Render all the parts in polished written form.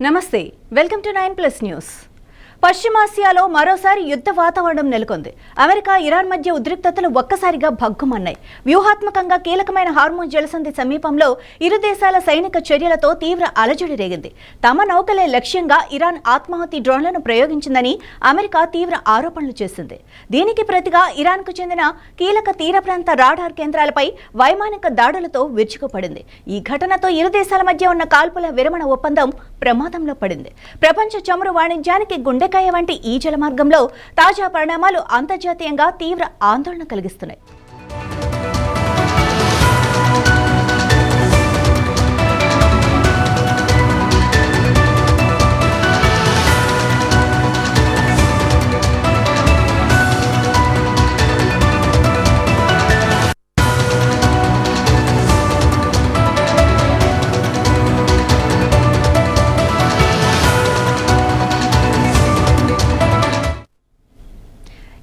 నమస్తే welcome to 9+ news. పశ్చిమాసియాలో మరోసారి యుద్ధ వాతావరణం నెలకొంది. అమెరికా ఇరాన్ మధ్య ఉద్రిక్తతలు ఒక్కసారిగా భగ్గుమన్నాయి. వ్యూహాత్మకంగా కీలకమైన హార్మోజ్ జలసంధి సమీపంలో ఇరు దేశాల సైనిక చర్యలతో తీవ్ర అలజడి రేగింది. తమ నౌకలే లక్ష్యంగా ఇరాన్ ఆత్మాహుతి డ్రోన్లను ప్రయోగించిందని అమెరికా తీవ్ర ఆరోపణలు చేసింది. దీనికి ప్రతిగా ఇరాన్కు చెందిన కీలక తీర ప్రాంత రాడార్ కేంద్రాలపై వైమానిక దాడులతో విరుచుకుపడింది. ఈ ఘటనతో ఇరు దేశాల మధ్య ఉన్న కాల్పుల విరమణ ఒప్పందం ప్రమాదంలో పడింది. ప్రపంచ చమురు వాణిజ్యానికి గుండెకాయ వంటి ఈ జలమార్గంలో తాజా పరిణామాలు అంతర్జాతీయంగా తీవ్ర ఆందోళన కలిగిస్తున్నాయి.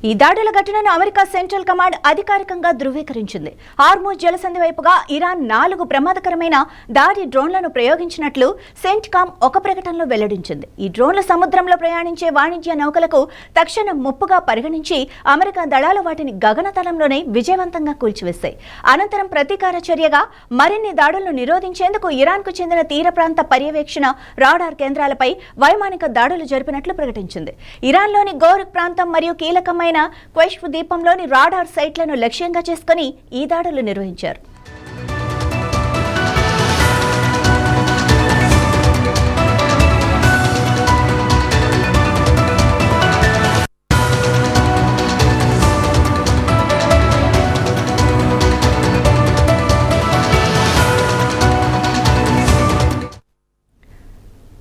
ఈ దాడుల ఘటనను అమెరికా సెంట్రల్ కమాండ్ అధికారికంగా ధృవీకరించింది. హార్మూజ్ జలసంధి వైపుగా ఇరాన్ 4 ప్రమాదకరమైన దాడి డ్రోన్లను ప్రయోగించినట్లు సెంట్కామ్ ఒక ప్రకటనలో వెల్లడించింది. ఈ డ్రోన్లు సముద్రంలో ప్రయాణించే వాణిజ్య నౌకలకు తక్షణ ముప్పుగా పరిగణించి అమెరికా దళాలు వాటిని గగనతలంలోనే విజయవంతంగా కూల్చివేశాయి. అనంతరం ప్రతీకార చర్యగా మరిన్ని దాడులను నిరోధించేందుకు ఇరాన్కు చెందిన తీర ప్రాంత పర్యవేక్షణ రాడార్ కేంద్రాలపై వైమానిక దాడులు జరిపినట్లు ప్రకటించింది. ఇరాన్లోని గోరఖ్ ప్రాంతం మరియు కీలకమైన క్వెష్ఫ్ ద్వీపంలోని రాడార్ సైట్లను లక్ష్యంగా చేసుకుని ఈ దాడులు నిర్వహించారు.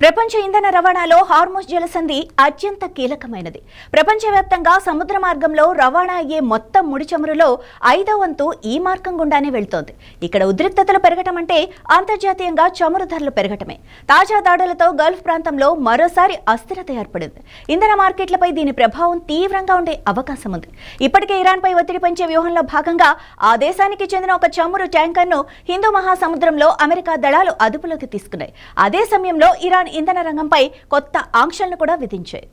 ప్రపంచ ఇంధన రవాణాలో హార్మోజ్ జలసంధి అత్యంత కీలకమైనది. ప్రపంచవ్యాప్తంగా సముద్ర మార్గంలో రవాణా అయ్యే మొత్తం ముడి చమురులో 5వ వంతు ఈ మార్గం గుండానే వెళ్తోంది. ఇక్కడ ఉద్రిక్తతలు పెరగటం అంటే అంతర్జాతీయంగా చమురు ధరలు పెరగటమే. తాజా దాడులతో గల్ఫ్ ప్రాంతంలో మరోసారి అస్థిరత ఏర్పడింది. ఇంధన మార్కెట్లపై దీని ప్రభావం తీవ్రంగా ఉండే అవకాశం ఉంది. ఇప్పటికే ఇరాన్పై ఒత్తిడి పెంచే వ్యూహంలో భాగంగా ఆ దేశానికి చెందిన ఒక చమురు ట్యాంకర్ను హిందూ మహాసముద్రంలో అమెరికా దళాలు అదుపులోకి తీసుకున్నాయి. అదే సమయంలో ఇరాన్ ఇంధన రంగంపై కొత్త ఆంక్షలను కూడా విధించాయి.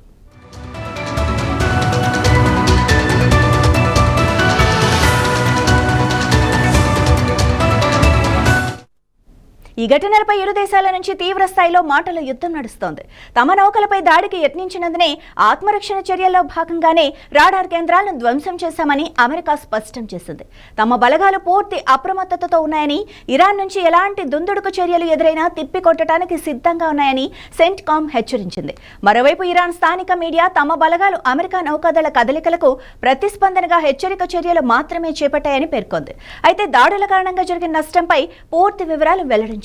ఈ ఘటనలపై ఇరు దేశాల నుంచి తీవ్ర స్థాయిలో మాటల యుద్ధం నడుస్తోంది. తమ నౌకలపై దాడికి యత్నించినందునే ఆత్మరక్షణ చర్యల్లో భాగంగానే రాడార్ కేంద్రాలను ధ్వంసం చేశామని అమెరికా స్పష్టం చేసింది. తమ బలగాలు పూర్తి అప్రమత్తతతో ఉన్నాయని, ఇరాన్ నుంచి ఎలాంటి దుందుడుకు చర్యలు ఎదురైనా తిప్పికొట్టడానికి సిద్ధంగా ఉన్నాయని సెంట్కామ్ హెచ్చరించింది. మరోవైపు ఇరాన్ స్థానిక మీడియా తమ బలగాలు అమెరికా నౌకాదళ కదలికలకు ప్రతిస్పందనగా హెచ్చరిక చర్యలు మాత్రమే చేపట్టాయని పేర్కొంది. అయితే దాడుల కారణంగా జరిగిన నష్టంపై పూర్తి వివరాలు వెల్లడించారు.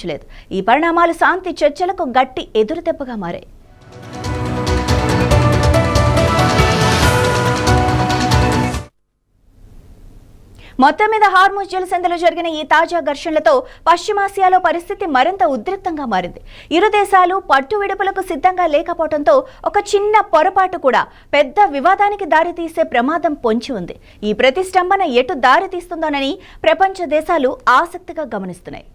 ఈ పరిణామాలు శాంతి చర్చలకు గట్టి ఎదురుదెబ్బగా మారాయి. మొత్తం మీద హార్మూజ్ జలసంధిలో జరిగిన ఈ తాజా ఘర్షణలతో పశ్చిమాసియాలో పరిస్థితి మరింత ఉద్రిక్తంగా మారింది. ఇరు దేశాలు పట్టు విడుపులకు సిద్ధంగా లేకపోవడంతో ఒక చిన్న పొరపాటు కూడా పెద్ద వివాదానికి దారితీసే ప్రమాదం పొంచి ఉంది. ఈ ప్రతిష్టంభన ఎటు దారి తీస్తుందోనని ప్రపంచ దేశాలు ఆసక్తిగా గమనిస్తున్నాయి.